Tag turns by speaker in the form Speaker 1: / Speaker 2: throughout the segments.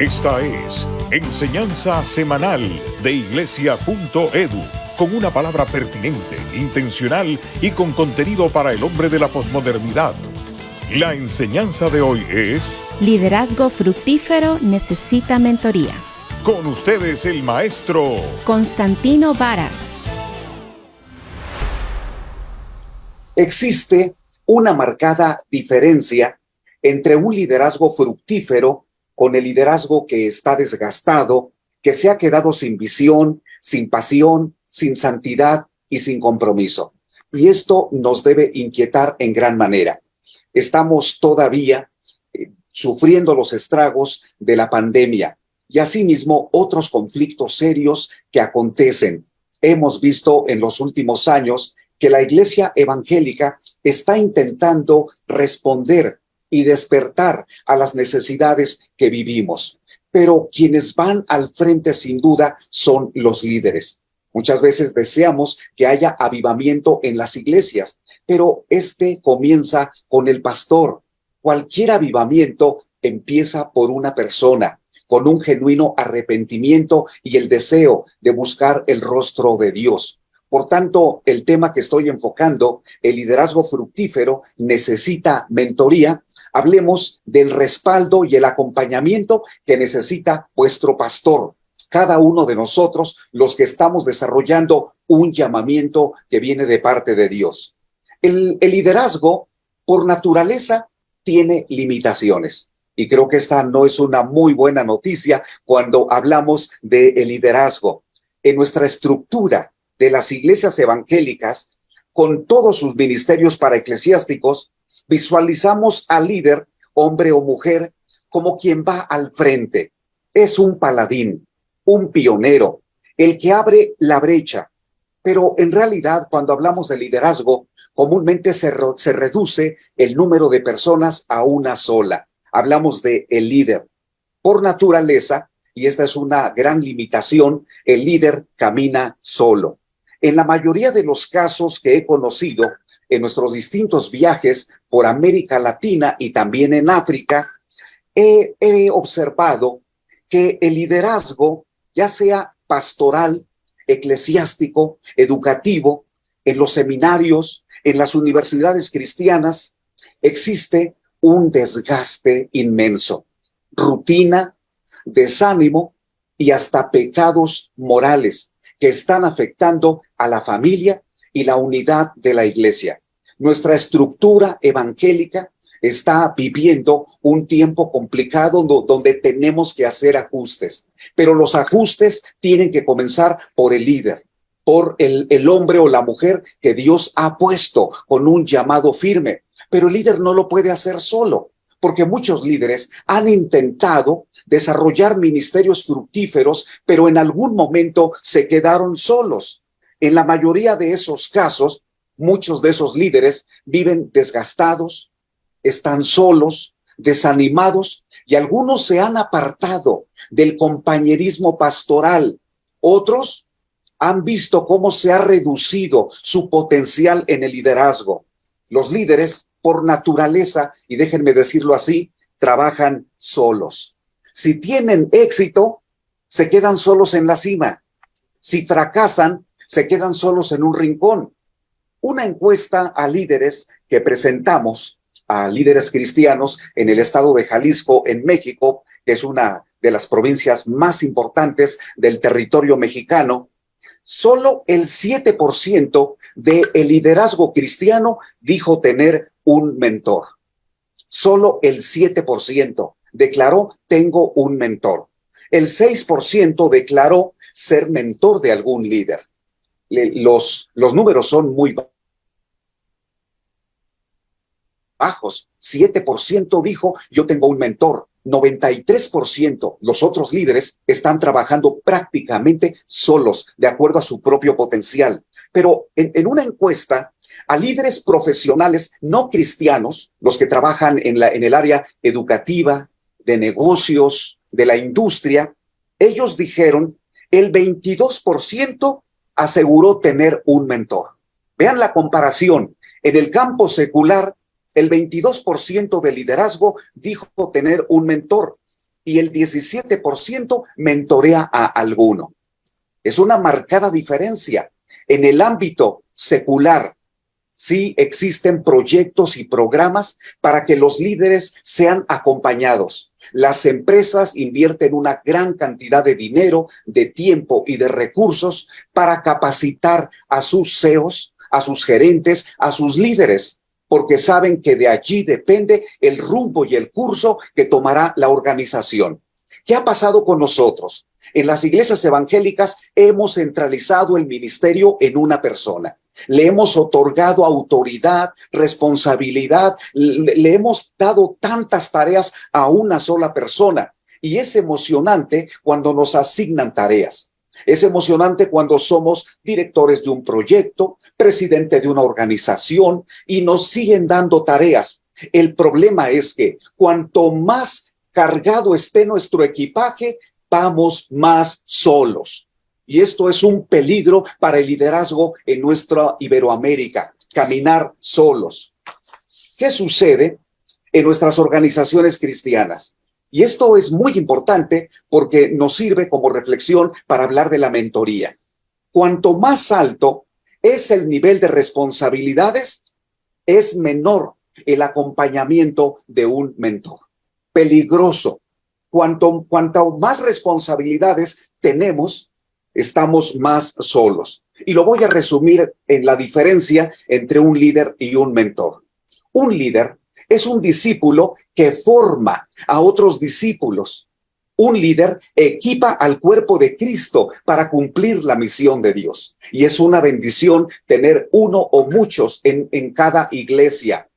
Speaker 1: Esta es Enseñanza Semanal de Iglesia.edu, con una palabra pertinente, intencional y con contenido para el hombre de la posmodernidad. La enseñanza de hoy es...
Speaker 2: Liderazgo fructífero necesita mentoría.
Speaker 1: Con ustedes el maestro...
Speaker 2: Constantino Varas.
Speaker 3: Existe una marcada diferencia entre un liderazgo fructífero con el liderazgo que está desgastado, que se ha quedado sin visión, sin pasión, sin santidad y sin compromiso. Y esto nos debe inquietar en gran manera. Estamos todavía sufriendo los estragos de la pandemia y asimismo otros conflictos serios que acontecen. Hemos visto en los últimos años que la Iglesia evangélica está intentando responder y despertar a las necesidades que vivimos. Pero quienes van al frente sin duda son los líderes. Muchas veces deseamos que haya avivamiento en las iglesias, pero este comienza con el pastor. Cualquier avivamiento empieza por una persona, con un genuino arrepentimiento y el deseo de buscar el rostro de Dios. Por tanto, el tema que estoy enfocando, el liderazgo fructífero, necesita mentoría. Hablemos del respaldo y el acompañamiento que necesita vuestro pastor, cada uno de nosotros, los que estamos desarrollando un llamamiento que viene de parte de Dios. El liderazgo, por naturaleza, tiene limitaciones. Y creo que esta no es una muy buena noticia cuando hablamos de liderazgo. En nuestra estructura de las iglesias evangélicas, con todos sus ministerios para eclesiásticos, visualizamos al líder, hombre o mujer, como quien va al frente. Es un paladín, un pionero, el que abre la brecha. Pero en realidad, cuando hablamos de liderazgo, comúnmente se reduce el número de personas a una sola. Hablamos de el líder. Por naturaleza, y esta es una gran limitación, el líder camina solo. En la mayoría de los casos que he conocido en nuestros distintos viajes por América Latina y también en África, he observado que el liderazgo, ya sea pastoral, eclesiástico, educativo, en los seminarios, en las universidades cristianas, existe un desgaste inmenso, rutina, desánimo y hasta pecados morales que están afectando a la familia y la unidad de la iglesia. Nuestra estructura evangélica está viviendo un tiempo complicado donde tenemos que hacer ajustes, pero los ajustes tienen que comenzar por el líder, por el hombre o la mujer que Dios ha puesto con un llamado firme, pero el líder no lo puede hacer solo. Porque muchos líderes han intentado desarrollar ministerios fructíferos, pero en algún momento se quedaron solos. En la mayoría de esos casos, muchos de esos líderes viven desgastados, están solos, desanimados, y algunos se han apartado del compañerismo pastoral. Otros han visto cómo se ha reducido su potencial en el liderazgo. Los líderes, por naturaleza, y déjenme decirlo así, trabajan solos. Si tienen éxito, se quedan solos en la cima. Si fracasan, se quedan solos en un rincón. Una encuesta a líderes que presentamos, a líderes cristianos en el estado de Jalisco, en México, que es una de las provincias más importantes del territorio mexicano, solo el 7% del liderazgo cristiano dijo tener un mentor. Solo el 7% declaró tengo un mentor. El 6% declaró ser mentor de algún líder. Los números son muy bajos. 7% dijo yo tengo un mentor. 93%, los otros líderes, están trabajando prácticamente solos, de acuerdo a su propio potencial. Pero en una encuesta a líderes profesionales no cristianos, los que trabajan en el área educativa, de negocios, de la industria, ellos dijeron, el 22% aseguró tener un mentor. Vean la comparación. En el campo secular, el 22% de liderazgo dijo tener un mentor. y el 17% mentorea a alguno. Es una marcada diferencia. En el ámbito secular, sí existen proyectos y programas para que los líderes sean acompañados. Las empresas invierten una gran cantidad de dinero, de tiempo y de recursos para capacitar a sus CEOs, a sus gerentes, a sus líderes, porque saben que de allí depende el rumbo y el curso que tomará la organización. ¿Qué ha pasado con nosotros? En las iglesias evangélicas hemos centralizado el ministerio en una persona. Le hemos otorgado autoridad, responsabilidad, le hemos dado tantas tareas a una sola persona. Y es emocionante cuando nos asignan tareas. Es emocionante cuando somos directores de un proyecto, presidente de una organización y nos siguen dando tareas. El problema es que cuanto más cargado esté nuestro equipaje, vamos más solos. Y esto es un peligro para el liderazgo en nuestra Iberoamérica, caminar solos. ¿Qué sucede en nuestras organizaciones cristianas? Y esto es muy importante porque nos sirve como reflexión para hablar de la mentoría. Cuanto más alto es el nivel de responsabilidades, es menor el acompañamiento de un mentor. Peligroso. Cuanto más responsabilidades tenemos, estamos más solos. Y lo voy a resumir en la diferencia entre un líder y un mentor. Un líder es un discípulo que forma a otros discípulos. Un líder equipa al cuerpo de Cristo para cumplir la misión de Dios. Y es una bendición tener uno o muchos en cada iglesia.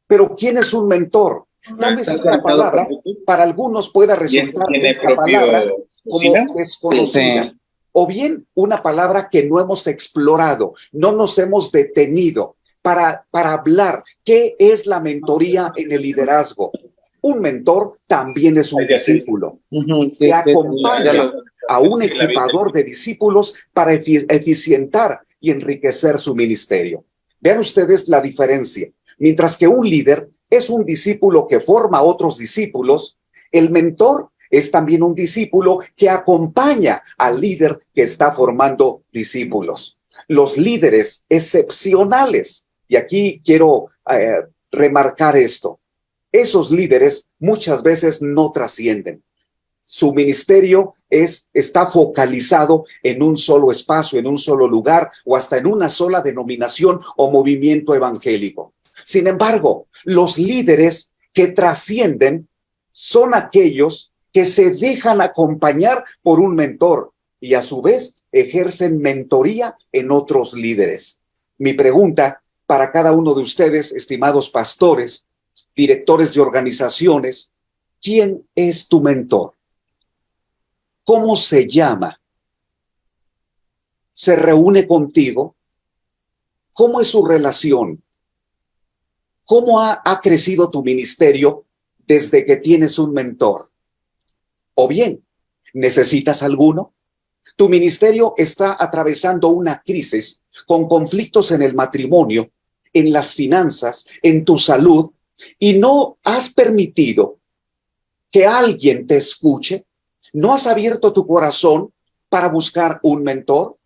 Speaker 3: Pero ¿quién es un mentor? Tal vez esta palabra para algunos pueda resultar esta palabra como desconocida. O bien una palabra que no hemos explorado, no nos hemos detenido para hablar qué es la mentoría en el liderazgo. Un mentor también es un discípulo que acompaña a un equipador de discípulos para eficientar y enriquecer su ministerio. Vean ustedes la diferencia. Mientras que un líder es un discípulo que forma a otros discípulos, el mentor es también un discípulo que acompaña al líder que está formando discípulos. Los líderes excepcionales, y aquí quiero remarcar esto, esos líderes muchas veces no trascienden. Su ministerio está focalizado en un solo espacio, en un solo lugar o hasta en una sola denominación o movimiento evangélico. Sin embargo, los líderes que trascienden son aquellos que se dejan acompañar por un mentor y a su vez ejercen mentoría en otros líderes. Mi pregunta para cada uno de ustedes, estimados pastores, directores de organizaciones, ¿quién es tu mentor? ¿Cómo se llama? ¿Se reúne contigo? ¿Cómo es su relación? ¿Cómo ha crecido tu ministerio desde que tienes un mentor? O bien, ¿necesitas alguno? Tu ministerio está atravesando una crisis con conflictos en el matrimonio, en las finanzas, en tu salud, y no has permitido que alguien te escuche. ¿No has abierto tu corazón para buscar un mentor?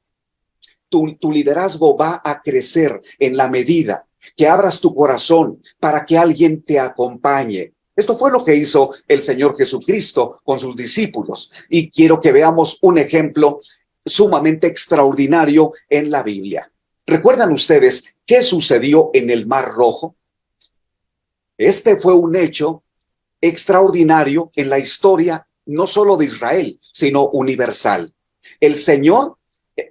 Speaker 3: Tu liderazgo va a crecer en la medida que abras tu corazón para que alguien te acompañe. Esto fue lo que hizo el Señor Jesucristo con sus discípulos. Y quiero que veamos un ejemplo sumamente extraordinario en la Biblia. ¿Recuerdan ustedes qué sucedió en el Mar Rojo? Este fue un hecho extraordinario en la historia no solo de Israel, sino universal. El Señor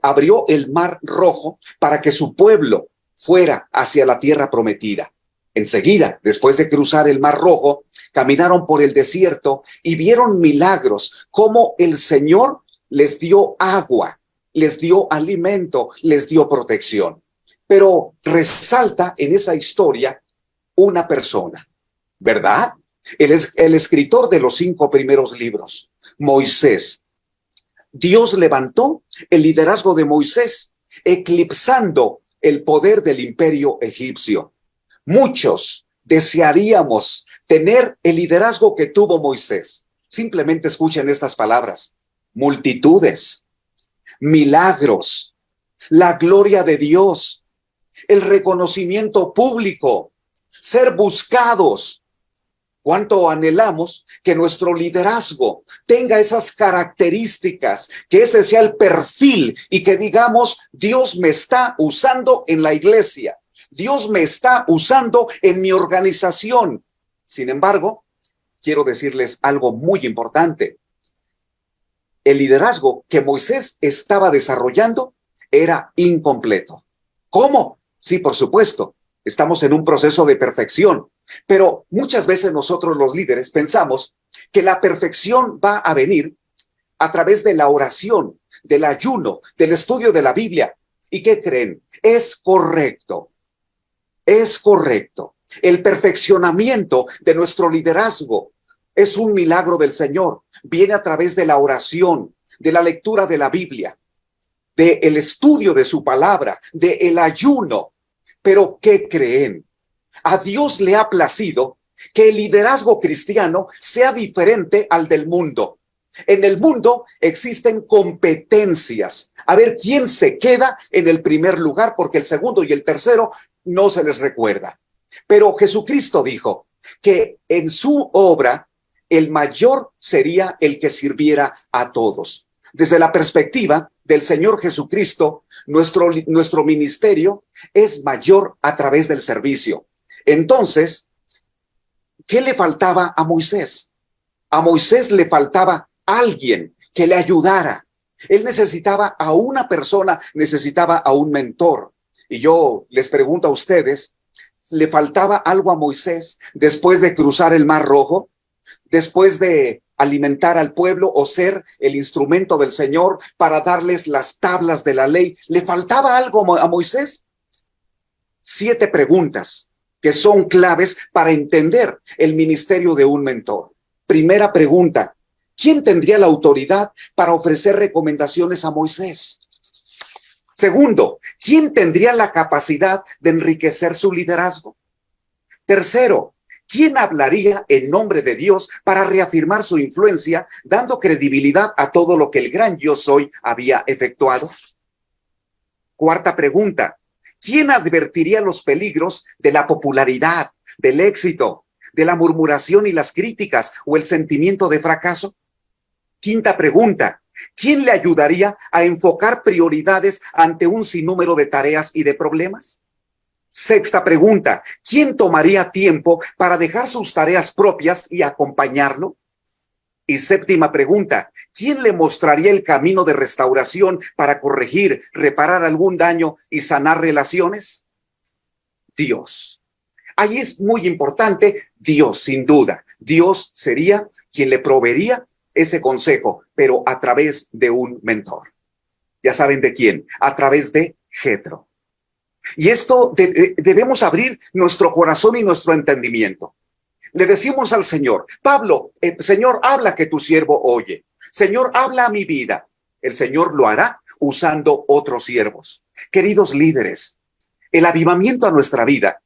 Speaker 3: abrió el Mar Rojo para que su pueblo fuera hacia la tierra prometida. Enseguida, después de cruzar el Mar Rojo, caminaron por el desierto y vieron milagros, como el Señor les dio agua, les dio alimento, les dio protección. Pero resalta en esa historia una persona, ¿verdad? El escritor de los 5 primeros libros, Moisés. Dios levantó el liderazgo de Moisés, eclipsando el poder del imperio egipcio. Muchos desearíamos tener el liderazgo que tuvo Moisés. Simplemente escuchen estas palabras: multitudes, milagros, la gloria de Dios, el reconocimiento público, ser buscados. ¿Cuánto anhelamos que nuestro liderazgo tenga esas características, que ese sea el perfil y que digamos: Dios me está usando en la iglesia, Dios me está usando en mi organización? Sin embargo, quiero decirles algo muy importante. El liderazgo que Moisés estaba desarrollando era incompleto. ¿Cómo? Sí, por supuesto, estamos en un proceso de perfección, pero muchas veces nosotros los líderes pensamos que la perfección va a venir a través de la oración, del ayuno, del estudio de la Biblia. ¿Y qué creen? Es correcto. Es correcto. El perfeccionamiento de nuestro liderazgo es un milagro del Señor. Viene a través de la oración, de la lectura de la Biblia, del estudio de su palabra, del ayuno. Pero ¿qué creen? A Dios le ha placido que el liderazgo cristiano sea diferente al del mundo. En el mundo existen competencias. A ver quién se queda en el primer lugar, porque el segundo y el tercero no se les recuerda. Pero Jesucristo dijo que en su obra el mayor sería el que sirviera a todos. Desde la perspectiva del Señor Jesucristo, nuestro ministerio es mayor a través del servicio. Entonces, ¿qué le faltaba a Moisés? A Moisés le faltaba alguien que le ayudara. Él necesitaba a una persona, necesitaba a un mentor. Y yo les pregunto a ustedes, ¿le faltaba algo a Moisés después de cruzar el Mar Rojo? Después de alimentar al pueblo o ser el instrumento del Señor para darles las tablas de la ley, ¿le faltaba algo a Moisés? 7 preguntas que son claves para entender el ministerio de un mentor. Primera pregunta: ¿quién tendría la autoridad para ofrecer recomendaciones a Moisés? Segundo, ¿quién tendría la capacidad de enriquecer su liderazgo? Tercero, ¿quién hablaría en nombre de Dios para reafirmar su influencia, dando credibilidad a todo lo que el gran yo soy había efectuado? Cuarta pregunta: ¿quién advertiría los peligros de la popularidad, del éxito, de la murmuración y las críticas o el sentimiento de fracaso? Quinta pregunta: ¿quién le ayudaría a enfocar prioridades ante un sinnúmero de tareas y de problemas? Sexta pregunta: ¿quién tomaría tiempo para dejar sus tareas propias y acompañarlo? Y séptima pregunta: ¿quién le mostraría el camino de restauración para corregir, reparar algún daño y sanar relaciones? Dios. Ahí es muy importante Dios, sin duda. Dios sería quien le proveería ese consejo, pero a través de un mentor. Ya saben de quién, a través de Jetro. Y esto debemos abrir nuestro corazón y nuestro entendimiento. Le decimos al Señor: Pablo, Señor, habla que tu siervo oye. Señor, habla a mi vida. El Señor lo hará usando otros siervos. Queridos líderes, el avivamiento a nuestra vida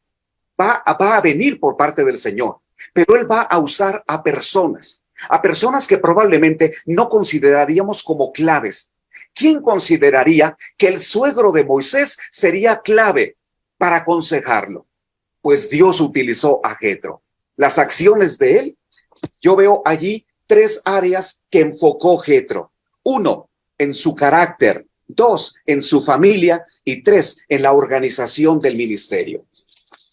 Speaker 3: va a venir por parte del Señor, pero Él va a usar a personas que probablemente no consideraríamos como claves. ¿Quién consideraría que el suegro de Moisés sería clave para aconsejarlo? Pues Dios utilizó a Jetro. Las acciones de él, yo veo allí 3 áreas que enfocó Jetro. 1, en su carácter. 2, en su familia. Y 3, en la organización del ministerio.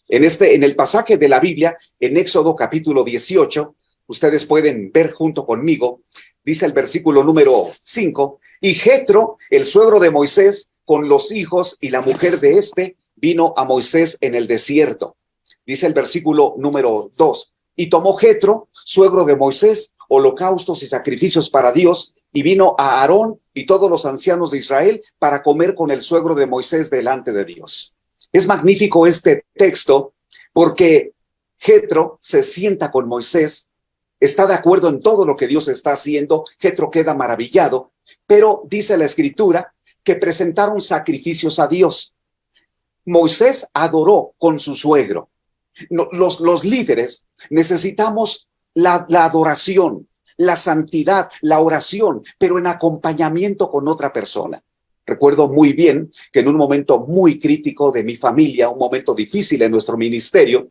Speaker 3: En el pasaje de la Biblia, en Éxodo capítulo 18, ustedes pueden ver junto conmigo. Dice el versículo número 5: y Jetro, el suegro de Moisés, con los hijos y la mujer de éste, vino a Moisés en el desierto. Dice el versículo número 2: y tomó Jetro, suegro de Moisés, holocaustos y sacrificios para Dios, y vino a Aarón y todos los ancianos de Israel para comer con el suegro de Moisés delante de Dios. Es magnífico este texto porque Jetro se sienta con Moisés. Está de acuerdo en todo lo que Dios está haciendo. Jetro queda maravillado, pero dice la Escritura que presentaron sacrificios a Dios. Moisés adoró con su suegro. Los líderes necesitamos la adoración, la santidad, la oración, pero en acompañamiento con otra persona. Recuerdo muy bien que en un momento muy crítico de mi familia, un momento difícil en nuestro ministerio,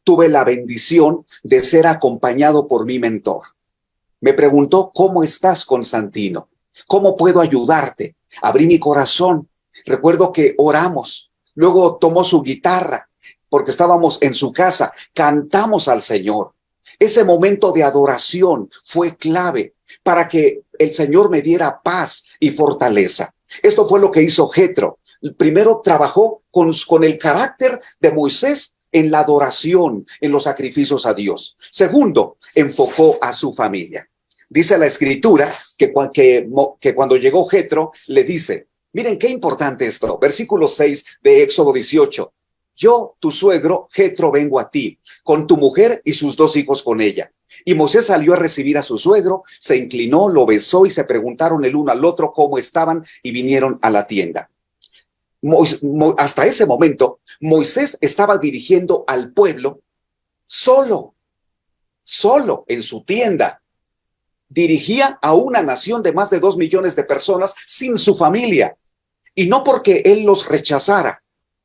Speaker 3: tuve la bendición de ser acompañado por mi mentor. Me preguntó, ¿cómo estás, Constantino? ¿Cómo puedo ayudarte? Abrí mi corazón. Recuerdo que oramos. Luego tomó su guitarra, porque estábamos en su casa. Cantamos al Señor. Ese momento de adoración fue clave para que el Señor me diera paz y fortaleza. Esto fue lo que hizo Jetro. Primero trabajó con el carácter de Moisés en la adoración, en los sacrificios a Dios. Segundo, enfocó a su familia. Dice la Escritura que cuando llegó Jetro, le dice, miren qué importante esto, versículo 6 de Éxodo 18. Yo, tu suegro, Jetro, vengo a ti, con tu mujer y sus 2 hijos con ella. Y Moisés salió a recibir a su suegro, se inclinó, lo besó y se preguntaron el uno al otro cómo estaban y vinieron a la tienda. Hasta ese momento, Moisés estaba dirigiendo al pueblo solo en su tienda. Dirigía a una nación de más de 2 millones de personas sin su familia. Y no porque él los rechazara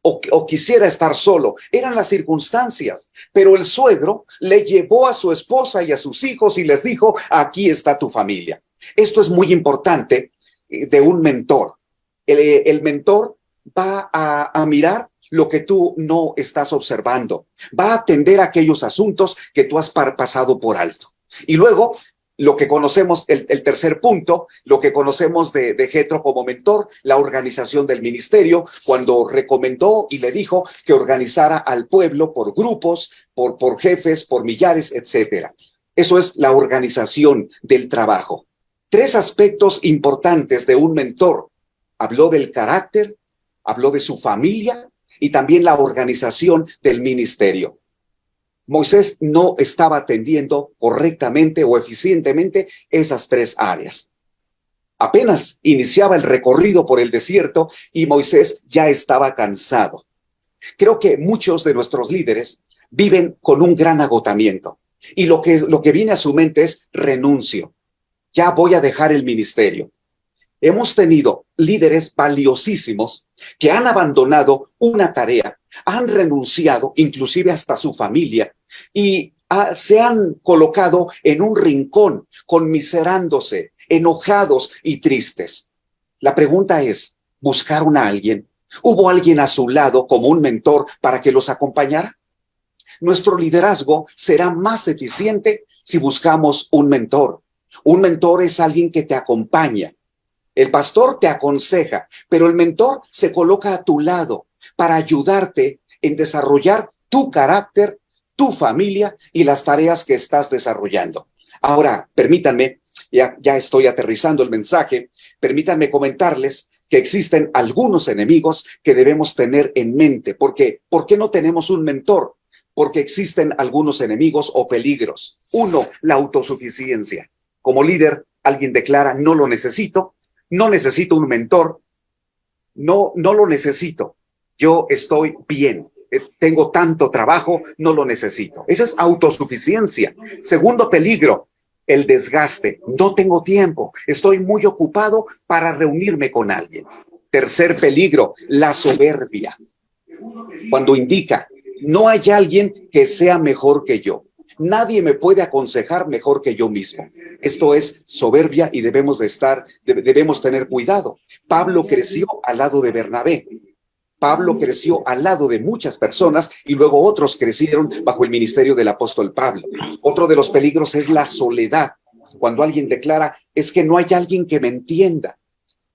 Speaker 3: o quisiera estar solo, eran las circunstancias. Pero el suegro le llevó a su esposa y a sus hijos y les dijo, aquí está tu familia. Esto es muy importante de un mentor. El mentor va a mirar lo que tú no estás observando. Va a atender aquellos asuntos que tú has pasado por alto. Y luego, lo que conocemos, el tercer punto, lo que conocemos de Jetro como mentor, la organización del ministerio, cuando recomendó y le dijo que organizara al pueblo por grupos, por jefes, por millares, etcétera. Eso es la organización del trabajo. 3 aspectos importantes de un mentor. Habló del carácter, habló de su familia y también la organización del ministerio. Moisés no estaba atendiendo correctamente o eficientemente esas 3 áreas. Apenas iniciaba el recorrido por el desierto y Moisés ya estaba cansado. Creo que muchos de nuestros líderes viven con un gran agotamiento y lo que viene a su mente es renuncio. Ya voy a dejar el ministerio. Hemos tenido líderes valiosísimos que han abandonado una tarea, han renunciado inclusive hasta su familia y se han colocado en un rincón, conmiserándose, enojados y tristes. La pregunta es, ¿buscaron a alguien? ¿Hubo alguien a su lado como un mentor para que los acompañara? Nuestro liderazgo será más eficiente si buscamos un mentor. Un mentor es alguien que te acompaña. El pastor te aconseja, pero el mentor se coloca a tu lado para ayudarte en desarrollar tu carácter, tu familia y las tareas que estás desarrollando. Ahora, permítanme, ya estoy aterrizando el mensaje, permítanme comentarles que existen algunos enemigos que debemos tener en mente. Porque, ¿por qué no tenemos un mentor? Porque existen algunos enemigos o peligros. 1, la autosuficiencia. Como líder, alguien declara, no lo necesito. No necesito un mentor, no lo necesito, yo estoy bien, tengo tanto trabajo, no lo necesito. Esa es autosuficiencia. Segundo peligro, el desgaste, no tengo tiempo, estoy muy ocupado para reunirme con alguien. Tercer peligro, la soberbia, cuando indica, no hay alguien que sea mejor que yo. Nadie me puede aconsejar mejor que yo mismo. Esto es soberbia y debemos tener cuidado. Pablo creció al lado de Bernabé. Pablo creció al lado de muchas personas y luego otros crecieron bajo el ministerio del apóstol Pablo. Otro de los peligros es la soledad. Cuando alguien declara, es que no hay alguien que me entienda,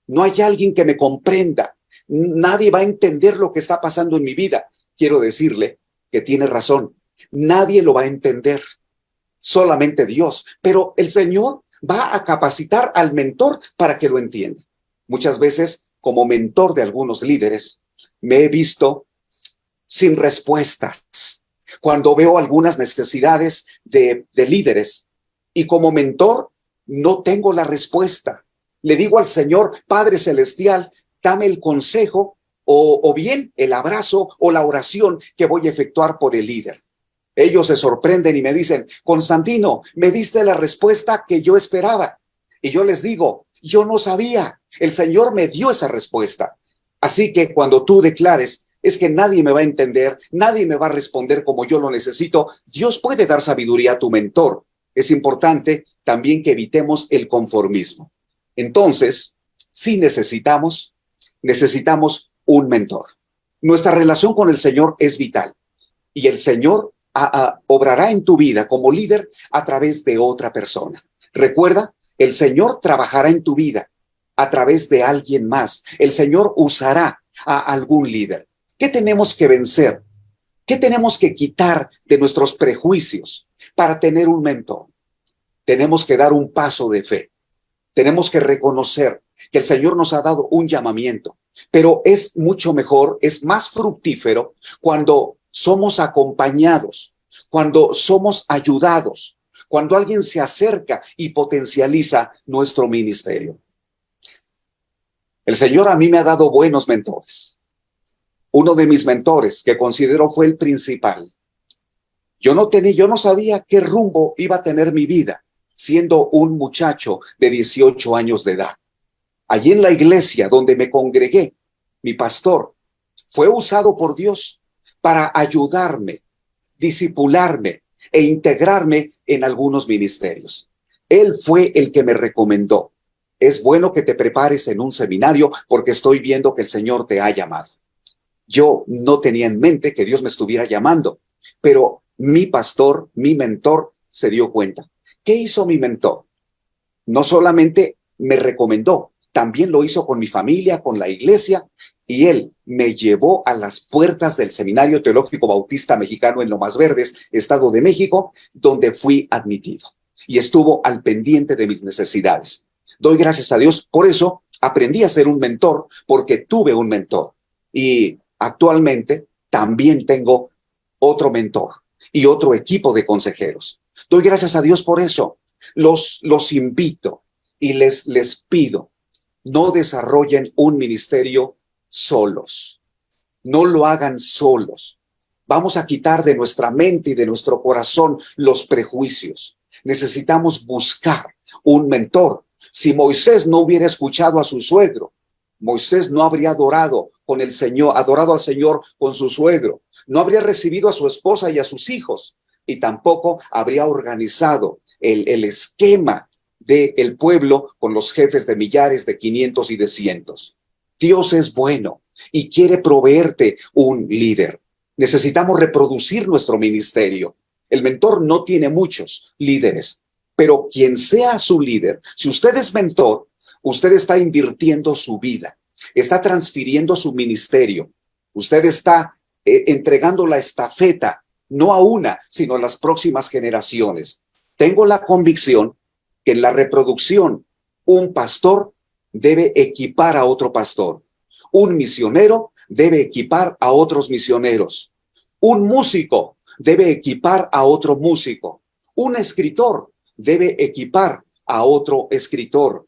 Speaker 3: no hay alguien que me comprenda, nadie va a entender lo que está pasando en mi vida. Quiero decirle que tiene razón. Nadie lo va a entender, solamente Dios. Pero el Señor va a capacitar al mentor para que lo entienda. Muchas veces, como mentor de algunos líderes, me he visto sin respuestas. Cuando veo algunas necesidades de líderes y como mentor no tengo la respuesta. Le digo al Señor, Padre Celestial, dame el consejo o bien el abrazo o la oración que voy a efectuar por el líder. Ellos se sorprenden y me dicen, Constantino, me diste la respuesta que yo esperaba. Y yo les digo, yo no sabía, el Señor me dio esa respuesta. Así que cuando tú declares, es que nadie me va a entender, nadie me va a responder como yo lo necesito, Dios puede dar sabiduría a tu mentor. Es importante también que evitemos el conformismo. Entonces, sí necesitamos un mentor. Nuestra relación con el Señor es vital y el Señor obrará en tu vida como líder a través de otra persona. Recuerda, el Señor trabajará en tu vida a través de alguien más. El Señor usará a algún líder. ¿Qué tenemos que vencer? ¿Qué tenemos que quitar de nuestros prejuicios para tener un mentor? Tenemos que dar un paso de fe. Tenemos que reconocer que el Señor nos ha dado un llamamiento, pero es mucho mejor, es más fructífero cuando somos acompañados, cuando somos ayudados, cuando alguien se acerca y potencializa nuestro ministerio. El Señor a mí me ha dado buenos mentores. Uno de mis mentores, que considero fue el principal. Yo no sabía qué rumbo iba a tener mi vida, siendo un muchacho de 18 años de edad. Allí en la iglesia donde me congregué, mi pastor fue usado por Dios para ayudarme, discipularme e integrarme en algunos ministerios. Él fue el que me recomendó. Es bueno que te prepares en un seminario porque estoy viendo que el Señor te ha llamado. Yo no tenía en mente que Dios me estuviera llamando, pero mi pastor, mi mentor, se dio cuenta. ¿Qué hizo mi mentor? No solamente me recomendó, también lo hizo con mi familia, con la iglesia, y él me llevó a las puertas del Seminario Teológico Bautista Mexicano en Lomas Verdes, Estado de México, donde fui admitido y estuvo al pendiente de mis necesidades. Doy gracias a Dios, por eso aprendí a ser un mentor, porque tuve un mentor. Y actualmente también tengo otro mentor y otro equipo de consejeros. Doy gracias a Dios por eso. Los invito y les pido, no desarrollen un ministerio solos. No lo hagan solos. Vamos a quitar de nuestra mente y de nuestro corazón los prejuicios. Necesitamos buscar un mentor. Si Moisés no hubiera escuchado a su suegro, Moisés no habría adorado al Señor con su suegro, no habría recibido a su esposa y a sus hijos, y tampoco habría organizado el esquema del pueblo con los jefes de millares, de 500 y de cientos. Dios es bueno y quiere proveerte un líder. Necesitamos reproducir nuestro ministerio. El mentor no tiene muchos líderes, pero quien sea su líder, si usted es mentor, usted está invirtiendo su vida, está transfiriendo su ministerio, usted está entregando la estafeta, no a una, sino a las próximas generaciones. Tengo la convicción que en la reproducción, un pastor debe equipar a otro pastor, un misionero debe equipar a otros misioneros, un músico debe equipar a otro músico, un escritor debe equipar a otro escritor.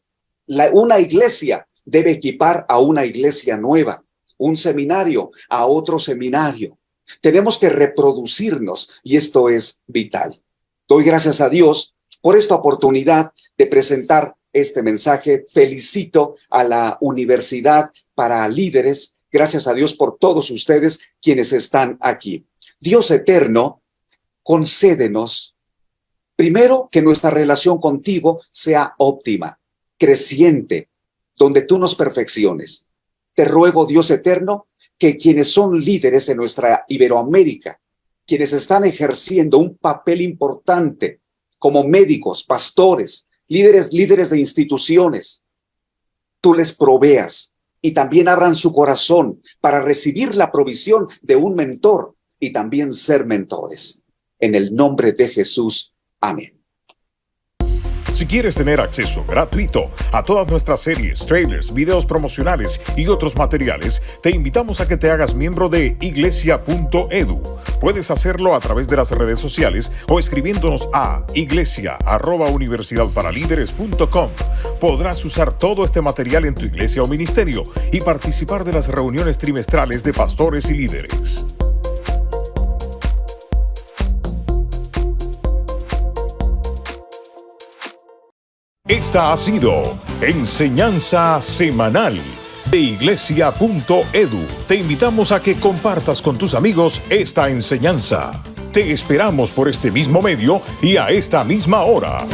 Speaker 3: Una iglesia debe equipar a una iglesia nueva, un seminario a otro seminario. Tenemos que reproducirnos y esto es vital. Doy gracias a Dios por esta oportunidad de presentar este mensaje. Felicito a la Universidad para Líderes. Gracias a Dios por todos ustedes quienes están aquí. Dios eterno, concédenos primero que nuestra relación contigo sea óptima, creciente, donde tú nos perfecciones. Te ruego, Dios eterno, que quienes son líderes en nuestra Iberoamérica, quienes están ejerciendo un papel importante como médicos, pastores, líderes de instituciones, tú les proveas y también abran su corazón para recibir la provisión de un mentor y también ser mentores. En el nombre de Jesús. Amén.
Speaker 1: Si quieres tener acceso gratuito a todas nuestras series, trailers, videos promocionales y otros materiales, te invitamos a que te hagas miembro de iglesia.edu. Puedes hacerlo a través de las redes sociales o escribiéndonos a iglesia@universidadparalíderes.com. Podrás usar todo este material en tu iglesia o ministerio y participar de las reuniones trimestrales de pastores y líderes. Esta ha sido Enseñanza Semanal de Iglesia.edu. Te invitamos a que compartas con tus amigos esta enseñanza. Te esperamos por este mismo medio y a esta misma hora.